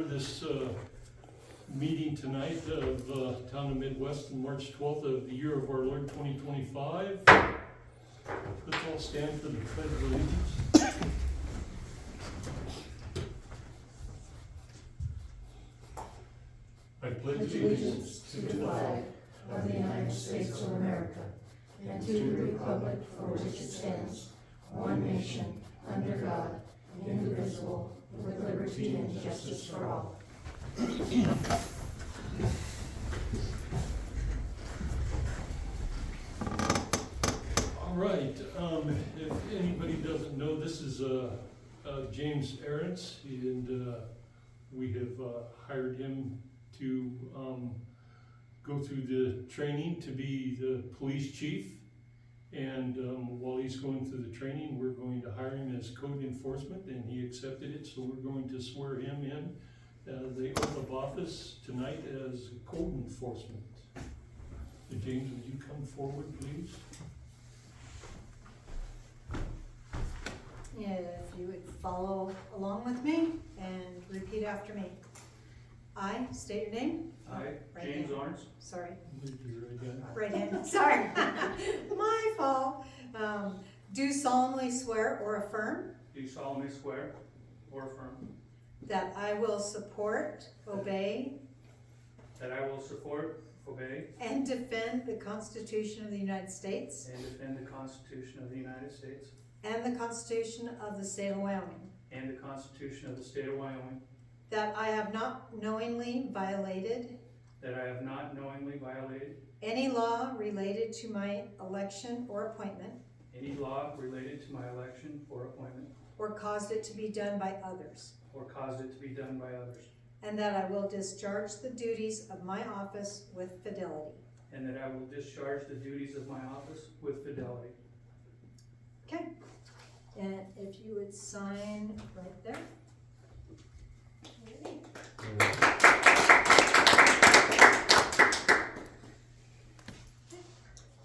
order this meeting tonight of Town of Midwest on March 12th of the year of our Lord 2025. Let's all stand for the Pledge of Allegiance. I pledge allegiance to the flag of the United States of America and to the republic for which it stands, one nation, under God, indivisible, with liberty and justice for all. All right, if anybody doesn't know, this is James Ahrens, and we have hired him to go through the training to be the police chief. And while he's going through the training, we're going to hire him as code enforcement, and he accepted it, so we're going to swear him in the oath of office tonight as code enforcement. James, would you come forward, please? If you would follow along with me and repeat after me. I state your name. I, Right James hand. Arns, Sorry, Raise your right hand. right hand, sorry. My fault. Do solemnly swear or affirm do solemnly swear or affirm that I will support, obey, that I will support, obey, and defend the Constitution of the United States and defend the Constitution of the United States and the Constitution of the State of Wyoming, and the Constitution of the State of Wyoming, that I have not knowingly violated that I have not knowingly violated any law related to my election or appointment, any law related to my election or appointment, or caused it to be done by others, or caused it to be done by others, and that I will discharge the duties of my office with fidelity. and that I will discharge the duties of my office with fidelity. Okay, and if you would sign right there.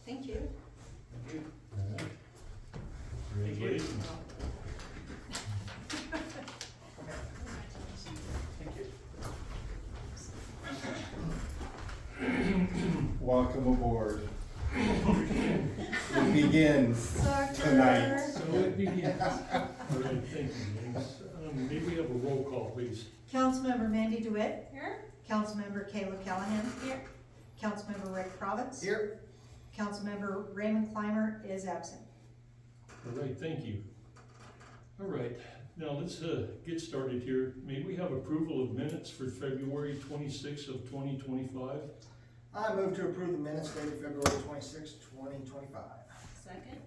Thank you. Thank you. Congratulations. Thank you. Welcome aboard. It begins tonight. So it begins. All right, thank you, James. May we have a roll call, please? Councilmember Mandy DeWitt. Here. Councilmember Kayla Callahan. Here. Councilmember Rick Province. Here. Councilmember Raymond Clymer is absent. All right, thank you. All right, now let's get started here. May we have approval of minutes for February 26th of 2025? I move to approve the minutes dated February 26, 2025. Second.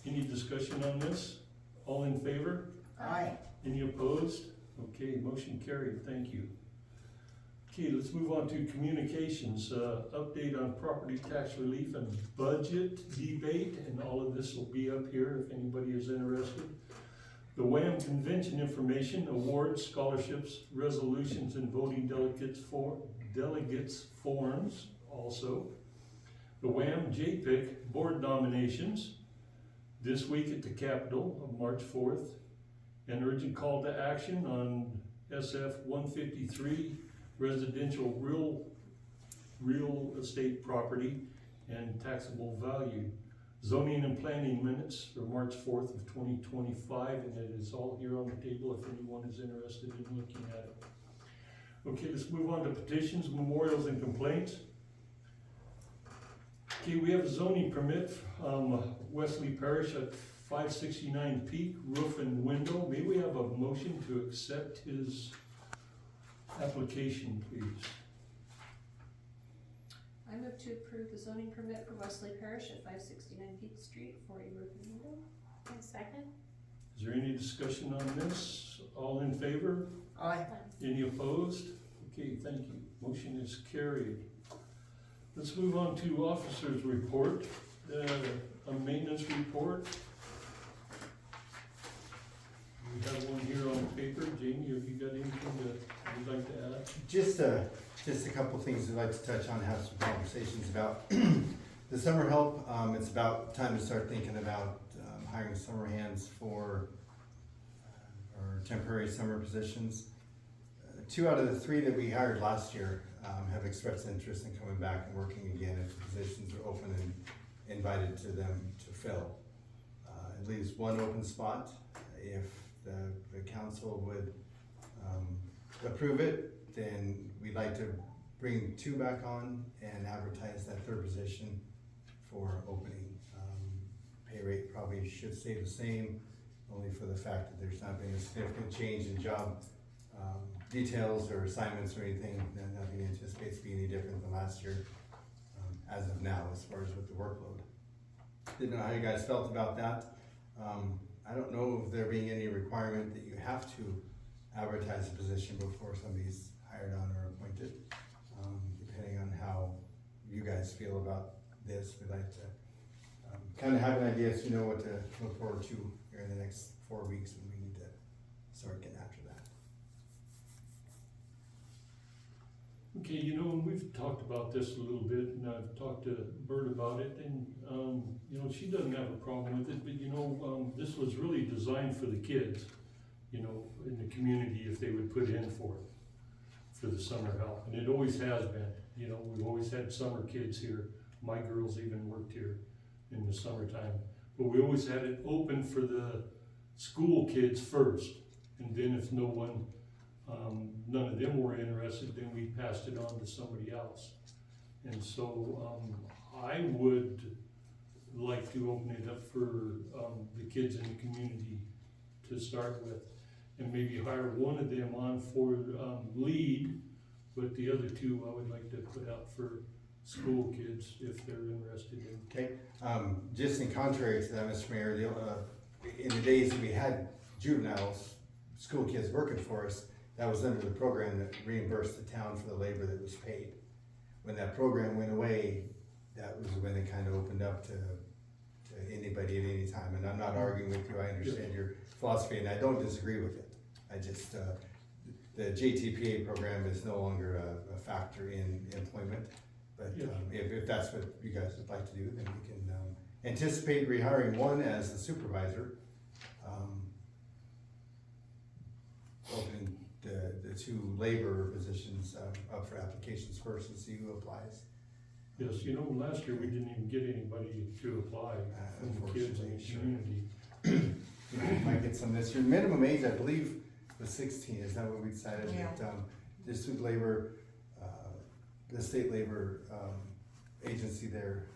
Any discussion on this? All in favor? Aye. Any opposed? Okay, motion carried, thank you. Okay, let's move on to communications. Update on property tax relief and budget debate, and all of this will be up here if anybody is interested. The WHAM convention information, awards, scholarships, resolutions, and voting delegates forms also. The WHAM JPIC board nominations this week at the Capitol on March 4th. An urgent call to action on SF 153 residential real estate property and taxable value. Zoning and planning minutes for March 4th of 2025, and it is all here on the table if anyone is interested in looking at it. Okay, let's move on to petitions, memorials, and complaints. Okay, we have a zoning permit from Wesley Parish at 569 Peak, roof and window. May we have a motion to accept his application, please? I move to approve the zoning permit for Wesley Parish at 569 Peak Street for a roof and window. Second. Is there any discussion on this? All in favor? Aye. Any opposed? Okay, thank you. Motion is carried. Let's move on to officers' report. A maintenance report. We have one here on paper. Jamie, have you got anything that you'd like to add? Just a couple things I'd like to touch on, have some conversations about. The summer help, it's about time to start thinking about hiring summer hands for our temporary summer positions. 2 out of the 3 that we hired last year, have expressed interest in coming back and working again if the positions are open and invited to them to fill. It leaves 1 open spot. If the council would, approve it, then we'd like to bring 2 back on and advertise that 3rd position for opening. Pay rate probably should stay the same, only for the fact that there's not been a significant change in job details or assignments or anything. Nothing anticipates to be any different than last year, as of now, as far as with the workload. Didn't know how you guys felt about that. I don't know if there being any requirement that you have to advertise a position before somebody's hired on or appointed. Depending on how you guys feel about this, we'd like to kind of have an idea so you know what to look forward to here in the next 4 weeks when we need to start getting after that. Okay, you know, and we've talked about this a little bit, and I've talked to Bert about it, and, you know, she doesn't have a problem with it, but you know, this was really designed for the kids, you know, in the community, if they would put in for the summer help, and it always has been. You know, we've always had summer kids here. My girls even worked here in the summertime, but we always had it open for the school kids first, and then if no one, none of them were interested, then we passed it on to somebody else. And so, I would like to open it up for, the kids in the community to start with, and maybe hire one of them on for, lead, but the other 2 I would like to put out for school kids if they're interested in. Okay, just in contrary to that, Mr. Mayor, in the days that we had juveniles, school kids working for us, that was under the program that reimbursed the town for the labor that was paid. When that program went away, that was when it kind of opened up to anybody at any time. And I'm not arguing with you, I understand your philosophy, and I don't disagree with it. I just, the JTPA program is no longer a factor in employment. But if that's what you guys would like to do, then we can anticipate rehiring 1 as the supervisor. Opening the 2 labor positions up for applications first and see who applies. Yes, you know, last year we didn't even get anybody to apply from the kids in the Sure. community. We might get some this year. Minimum age, I believe, was 16. Is that what we decided? Yeah. That, district labor, the state labor agency there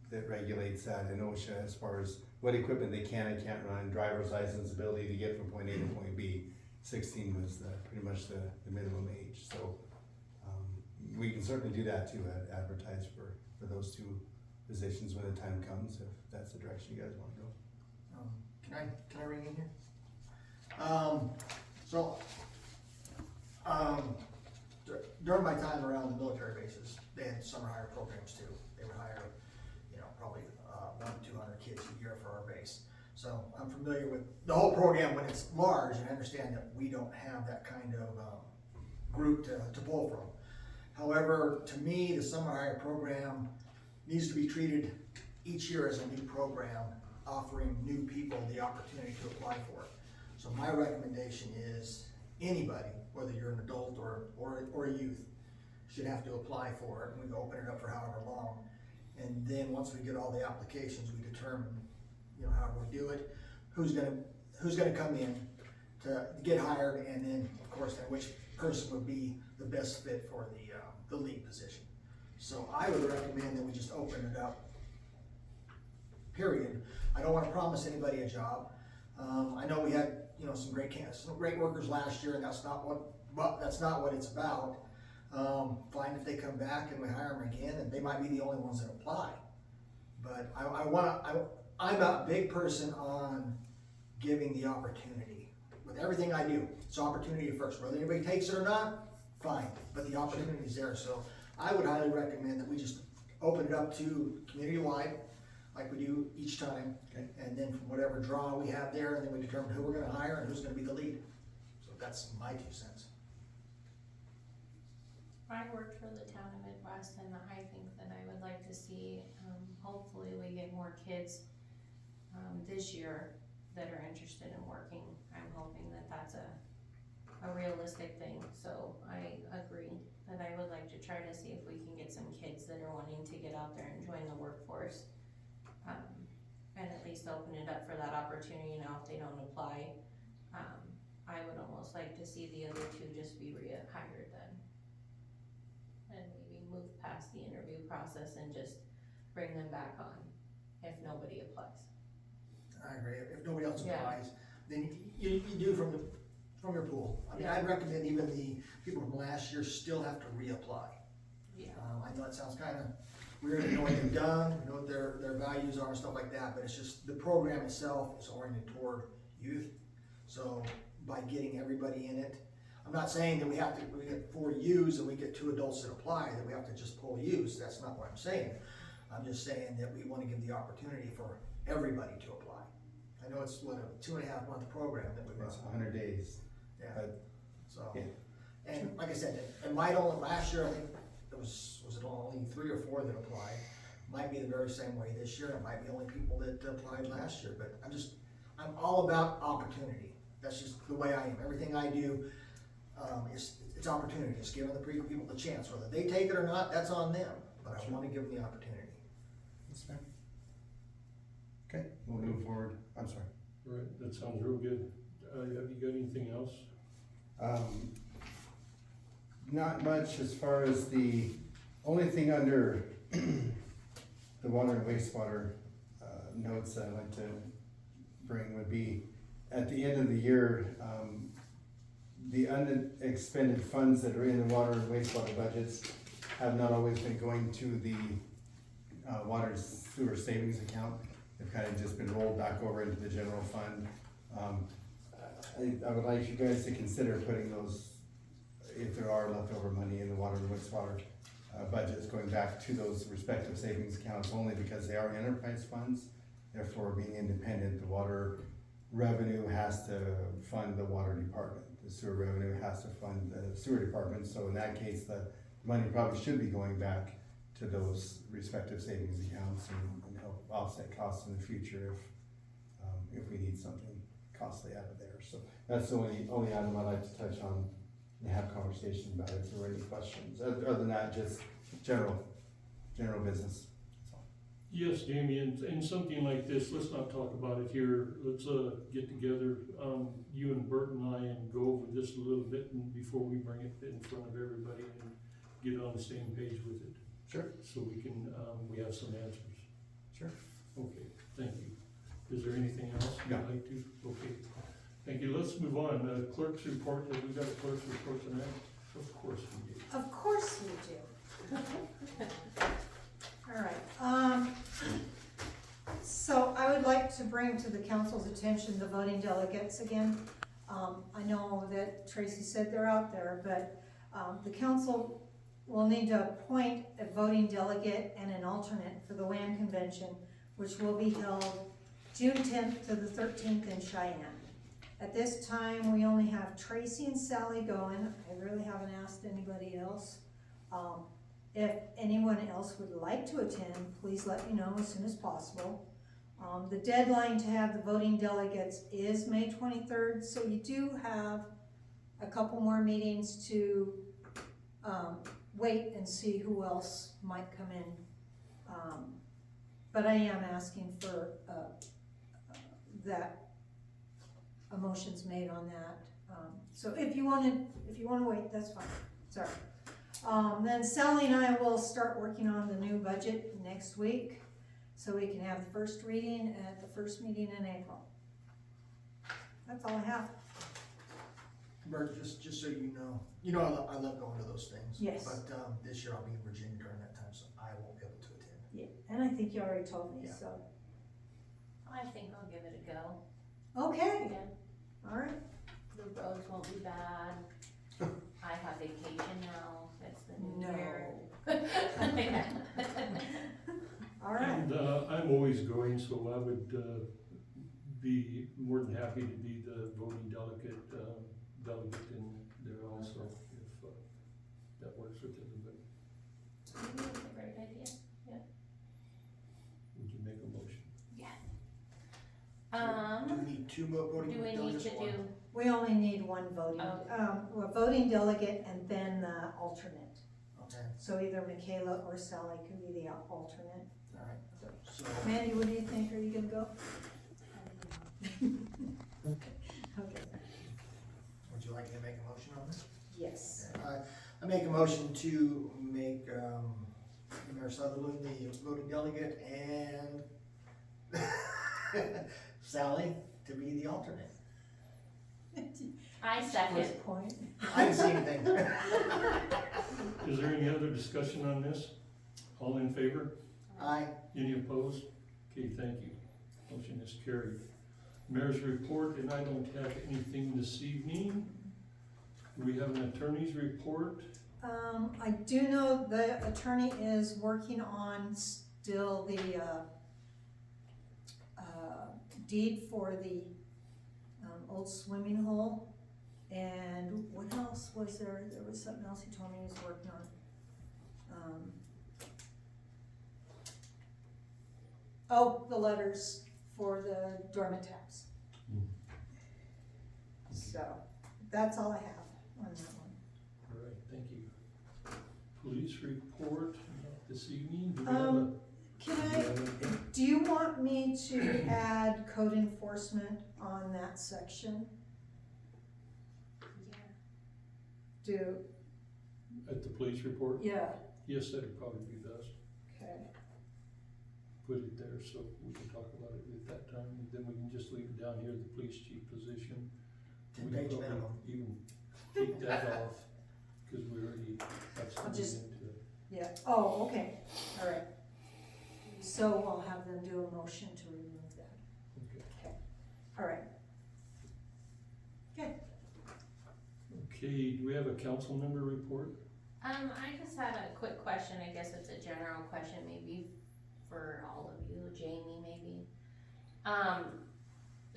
that regulates that in OSHA as far as what equipment they can and can't run, driver's license, ability to get from point A to point B. 16 was pretty much the minimum age. So we can certainly do that too, advertise for those 2 positions when the time comes, if that's the direction you guys want to go. Can I ring in here? During my time around the military bases, they had summer hire programs too. They would hire, you know, probably 100 to 200 kids a year for our base. So I'm familiar with the whole program when it's large, and I understand that we don't have that kind of group to pull from. However, to me, the summer hire program needs to be treated each year as a new program, offering new people the opportunity to apply for it. So my recommendation is anybody, whether you're an adult or a youth, should have to apply for it, and we open it up for however long. And then once we get all the applications, we determine, you know, how we do it, who's gonna come in to get hired, and then, of course, then which person would be the best fit for the lead position. So I would recommend that we just open it up, period. I don't wanna promise anybody a job. I know we had, you know, some great workers last year, and that's not what it's about. Fine if they come back and we hire them again, and they might be the only ones that apply. But I'm a big person on giving the opportunity. With everything I do, it's opportunity first. Whether anybody takes it or not, fine, but the opportunity is there. So I would highly recommend that we just open it up to community-wide, like we do each time. Okay. And then from whatever draw we have there, and then we determine who we're gonna hire and who's gonna be the lead. So that's my 2 cents. I worked for the town of Midwest, and I think that I would like to see, hopefully we get more kids, this year that are interested in working. I'm hoping that that's a a realistic thing, so I agree that I would like to try to see if we can get some kids that are wanting to get out there and join the workforce. And at least open it up for that opportunity now if they don't apply. I would almost like to see the other two just be rehired then. And maybe move past the interview process and just bring them back on if nobody applies. I agree, if nobody else Yeah. applies, then you do from your pool. I mean, Yeah. I'd recommend even the people from last year still have to reapply. Yeah. I know it sounds kinda weird, to know what they've done, know what their values are and stuff like that, but it's just, the program itself is oriented toward youth. So by getting everybody in it, I'm not saying that we get 4 youths and we get 2 adults that apply, that we have to just pull youths, that's not what I'm saying. I'm just saying that we wanna give the opportunity for everybody to apply. I know it's, what, a 2.5 month program that we run. It's 100 days. Yeah, But, so, yeah. and like I said, it might only, last year, I think, was it only 3 or 4 that applied? Might be the very same way this year, it might be only people that applied last year, but I'm all about opportunity. That's just the way I am, everything I do, it's opportunity, just giving the people the chance, whether they take it or not, that's on them, but I wanna give them the opportunity. That's fair. Okay, we'll move forward. I'm sorry. All right, that sounds real good. Have you got anything else? Not much as far as the only thing under the water and wastewater notes that I'd like to bring would be at the end of the year, the unexpended funds that are in the water and wastewater budgets have not always been going to the water and sewer savings account. They've kind of just been rolled back over into the general fund. I would like you guys to consider putting those, if there are leftover money in the water and wastewater budgets, going back to those respective savings accounts, only because they are enterprise funds. Therefore, being independent, the water revenue has to fund the water department. The sewer revenue has to fund the sewer department. So in that case, the money probably should be going back to those respective savings accounts and help offset costs in the future if we need something costly out of there. So that's the only item I'd like to touch on and have conversation about if there were any questions. Other than that, just general business. That's all. Yes, Damien, and something like this, let's not talk about it here. Let's get together, you and Bert and I, and go over this a little bit and before we bring it in front of everybody and get on the same page with it. Sure. So we can, we have some answers. Sure. Okay, thank you. Is there anything else you'd No. like to? Okay, thank you. Let's move on. Clerk's report, have we got a clerk's report tonight? Of course we do. Of course we do. All right, so I would like to bring to the council's attention the voting delegates again. I know that Tracy said they're out there, but, the council will need to appoint a voting delegate and an alternate for the WAN convention, which will be held June 10th to the 13th in Cheyenne. At this time, we only have Tracy and Sally going. I really haven't asked anybody else. If anyone else would like to attend, please let me know as soon as possible. The deadline to have the voting delegates is May 23rd, so you do have a couple more meetings to wait and see who else might come in. But I am asking for that a motion's made on that. So if you wanna wait, that's fine, sorry. Then Sally and I will start working on the new budget next week, so we can have the first reading at the first meeting in April. That's all I have. Bert, just so you know, I love going to those things. Yes. But, this year I'll be in Virginia during that time, so I won't be able to attend. Yeah, and I think you already told me, Yeah. so. I think I'll give it a go. Okay, Yeah, all right, the roads won't be bad. I have vacation now, that's the new No. year. all right. And I'm always going, so I would be more than happy to be the voting delegate in there also, if that works with everybody. Maybe that's a great idea. Would you make a motion? Yeah. Do we need 2 voting Do we need delegates to or one? do, We only need one voting, a voting delegate and then the alternate. Okay, So either Michaela or Sally can be the alternate. all right. So, Mandy, what do you think? Are you gonna go? Okay, would you like me to make a motion on this? yes. I make a motion to make, Mayor Sutherland the voting delegate and Sally to be the alternate. I First second. point. I didn't see anything. Is there any other discussion on this? All in favor? Aye. Any opposed? Okay, thank you. Motion is carried. Mayor's report, and I don't have anything this evening. Do we have an attorney's report? I do know the attorney is working on still the, deed for the, old swimming hole. And what else was there? There was something else he told me he was working on. Oh, the letters for the dormant taps. Hmm. So, that's all I have on that one. All right, thank you. Police report this evening. Do we have a- Do you want me to add code enforcement on that section? Do, At the police report? yeah, Yes, that'd probably be best. okay, Put it there so we can talk about it at that time, and then we can just leave it down here, the police chief position. 10-page We can minimum. probably even take that off, cause we already have I'll something just- into it. yeah, oh, okay, all right. So I'll have them do a motion to remove that, Okay. all right. Okay, do we have a council member report? I just had a quick question, I guess it's a general question, maybe for all of you, Jamie maybe.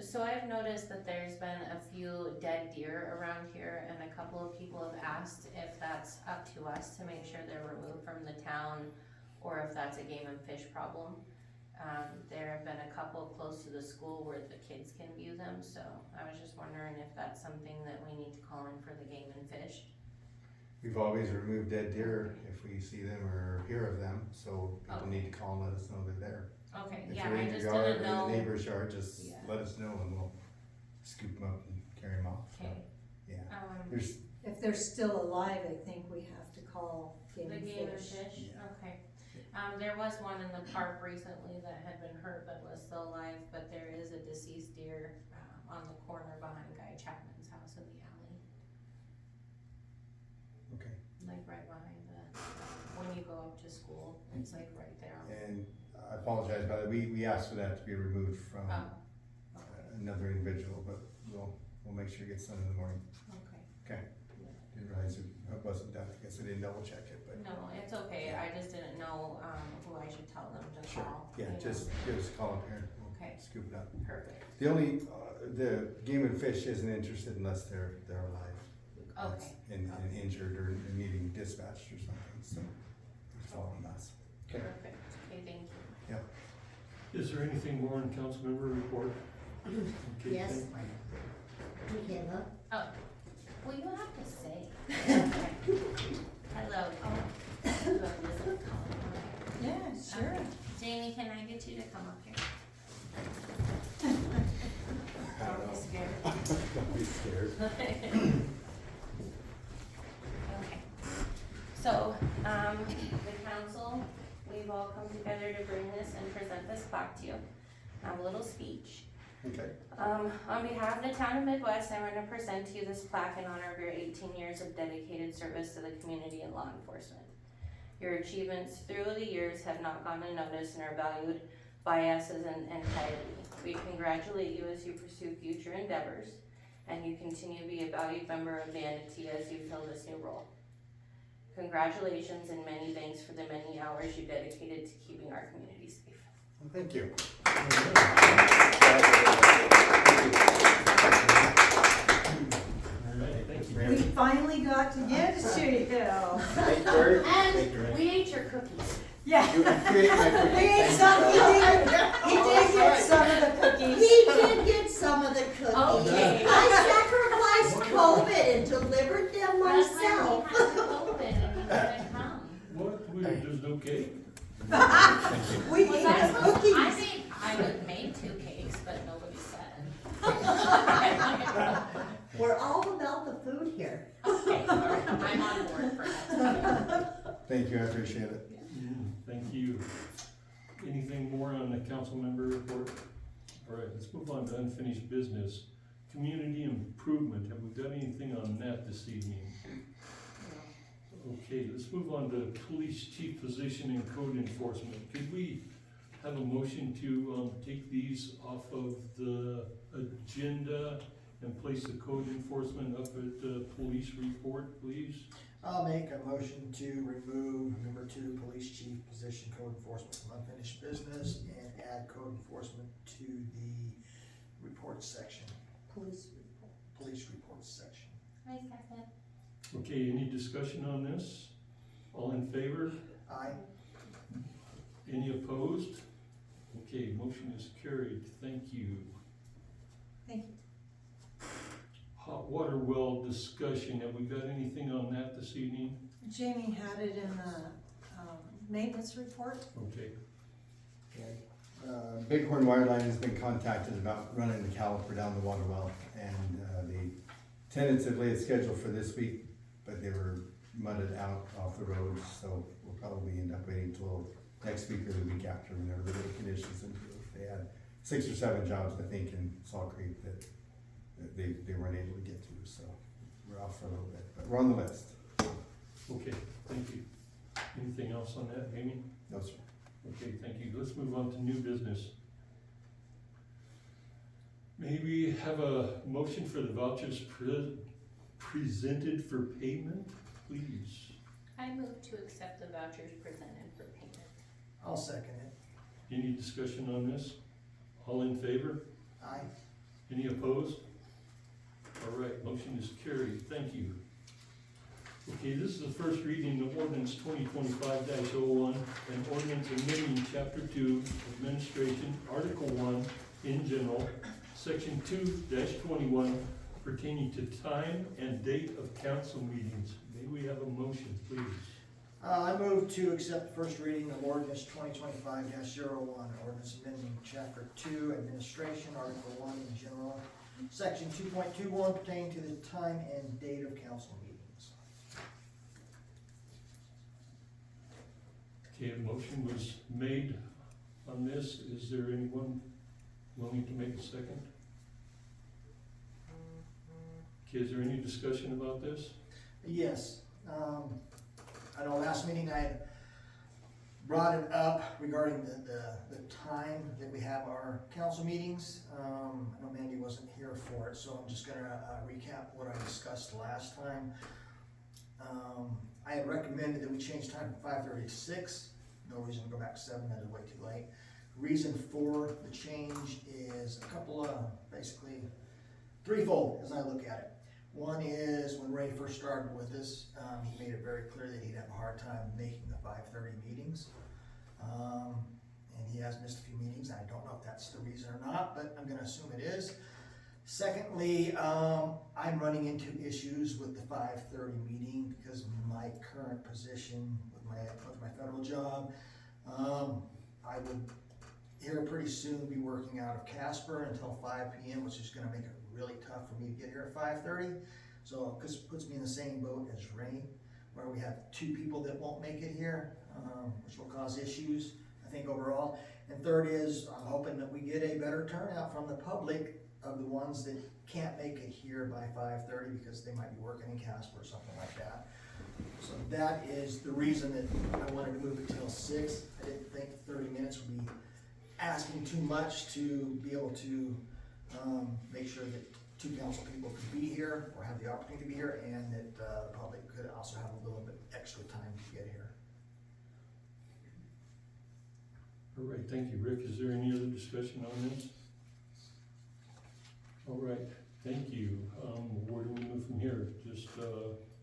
So I've noticed that there's been a few dead deer around here, and a couple of people have asked if that's up to us to make sure they're removed from the town, or if that's a game and fish problem. There have been a couple close to the school where the kids can view them, so I was just wondering if that's something that we need to call in for the game and fish. We've always removed dead deer if we see them or hear of them, so people need to call and let us know they're there. Okay, If yeah, they're I in just your yard didn't or in know. the neighbor's yard, just Yeah. let us know and we'll scoop them up and carry them off. So, Okay, yeah, um, there's, If they're still alive, I think we have to call game the and game and fish. fish, Yeah. okay. There was one in the park recently that had been hurt but was still alive, but there is a deceased deer, on the corner behind Guy Chapman's house in the alley, okay. like right behind the, when you go up to school, it's like right there. And I apologize, but we asked for that to be removed from Oh, another individual, but we'll make sure it gets done in the morning. okay. Didn't realize it wasn't done, I guess I didn't double check it, but. No, it's okay, I just didn't know, who I should tell them to Sure, call. yeah, you know. just give us a call up here, we'll Okay. scoop it up. Perfect, The only, the game and fish isn't interested unless they're alive. That's- okay, And injured or needing dispatched or something, so it's following us. Okay. perfect, okay, thank you. Is there anything more on council member report? Okay, Yes. thank- Michaela? Well, you have to say. Okay. Hello. You have this in color. Yeah, sure. Okay. Jamie, can I get you to come up here? I don't Don't be know. scared. Don't be scared. Okay. So, the council, we've all come together to bring this and present this plaque to you. I have a little speech. Okay. On behalf of the town of Midwest, I'm going to present to you this plaque in honor of your 18 years of dedicated service to the community and law enforcement. Your achievements through the years have not gone unnoticed and are valued by us as an entity. We congratulate you as you pursue future endeavors, and you continue to be a valued member of the entity as you fill this new role. Congratulations and many thanks for the many hours you dedicated to keeping our community safe. Well, thank you. All right, thank you. We finally got to get to you. And we ate your cookies. Yeah. You create my We cookie. ate Thanks, some, Bella. he did get some of the cookies. He did get some of the cookies. Okay. I sacrificed COVID and delivered them That's why myself. we had to open and you couldn't come. What, there's no cake? We Was eat I the supposed, cookies. I would make 2 cakes, but nobody said. We're all about the food here. Okay, all right, I'm on board for next. Thank you, I appreciate it. Thank you. Anything more on the council member report? All right, let's move on to unfinished business. Community improvement, have we got anything on that this evening? Okay, let's move on to police chief position and code enforcement. Could we have a motion to take these off of the agenda and place the code enforcement up at the police report, please? I'll make a motion to remove number 2, police chief position, code enforcement from unfinished business, and add code enforcement to the reports section, Police report. police reports section. I second. Okay, any discussion on this? All in favor? Aye. Any opposed? Okay, motion is carried. Thank you. Thank you. Hot water well discussion, have we got anything on that this evening? Jamie had it in the, maintenance report. Okay, Bighorn Wireline has been contacted about running the caliper down the water well, and they tentatively it's scheduled for this week, but they were mudded out off the roads, so we'll probably end up waiting till next week or the week after when they're the conditions improve. They had 6 or 7 jobs, I think, in Salt Creek that they weren't able to get to, so we're off for a little bit, but we're on the list. okay, thank you. Anything else on that, Amy? No, sir. Okay, thank you. Let's move on to new business. May we have a motion for the vouchers presented for payment, please? I move to accept the vouchers presented for payment. I'll second it. Any discussion on this? All in favor? Aye. Any opposed? All right, motion is carried. Thank you. Okay, this is the first reading of ordinance 2025-01, an ordinance amending chapter 2, administration, article 1, in general, section 2-21, pertaining to time and date of council meetings. May we have a motion, please? I move to accept the first reading of ordinance 2025-01, ordinance amending chapter 2, administration, article 1 in general, section 2.21 pertaining to the time and date of council meetings. Okay, a motion was made on this. Is there anyone willing to make a second? Okay, is there any discussion about this? Yes, I know last meeting I had brought it up regarding the time that we have our council meetings. I know Mandy wasn't here for it, so I'm just gonna recap what I discussed last time. I had recommended that we change time from 5:30 to 6. No reason to go back to 7, that is way too late. Reason for the change is a couple of, basically, threefold as I look at it. One is when Ray first started with this, he made it very clear that he'd have a hard time making the 5:30 meetings. And he has missed a few meetings. I don't know if that's the reason or not, but I'm gonna assume it is. Secondly, I'm running into issues with the 5:30 meeting because of my current position with my federal job. I would here pretty soon be working out of Casper until 5 p.m., which is gonna make it really tough for me to get here at 5:30. So, cause it puts me in the same boat as Ray, where we have 2 people that won't make it here, which will cause issues, I think, overall. And third is, I'm hoping that we get a better turnout from the public of the ones that can't make it here by 5:30 because they might be working in Casper or something like that. So that is the reason that I wanted to move it till 6. I didn't think 30 minutes would be asking too much to be able to make sure that 2 council people could be here or have the opportunity to be here, and that the public could also have a little bit extra time to get here. All right, thank you, Rick. Is there any other discussion on this? All right, thank you. Where do we move from here? Just,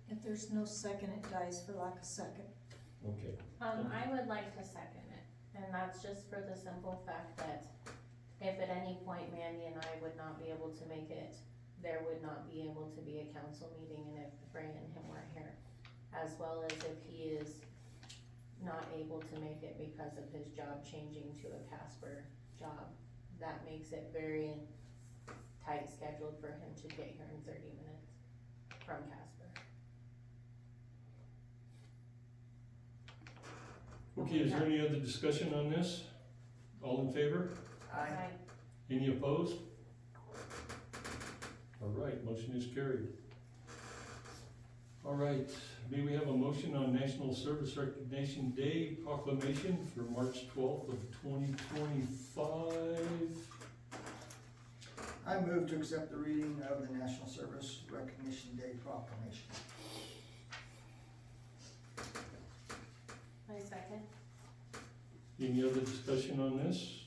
If there's no second, it dies for lack of second. okay. I would like to second it, and that's just for the simple fact that if at any point Mandy and I would not be able to make it there would not be able to be a council meeting and if Bray and him weren't here. As well as if he is not able to make it because of his job changing to a Casper job. That makes it very tight scheduled for him to get here in 30 minutes from Casper. Okay, is there any other discussion on this? All in favor? Aye. Any opposed? All right, motion is carried. All right, may we have a motion on National Service Recognition Day proclamation for March 12th of 2025? I move to accept the reading of the National Service Recognition Day proclamation. My second. Any other discussion on this?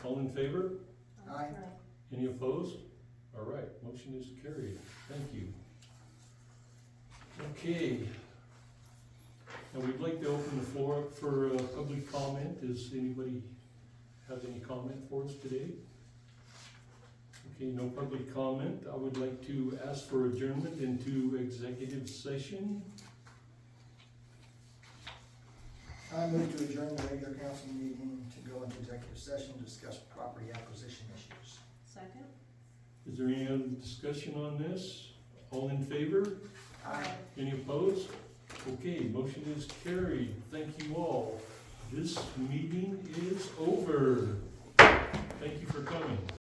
All in favor? Aye. Any opposed? All right, motion is carried. Thank you. Okay. Now we'd like to open the floor up for public comment. Does anybody have any comment for us today? Okay, no public comment. I would like to ask for adjournment into executive session. I move to adjourn the regular council meeting to go into executive session to discuss property acquisition issues. Second? Is there any other discussion on this? All in favor? Aye. Any opposed? Okay, motion is carried. Thank you all. This meeting is over. Thank you for coming.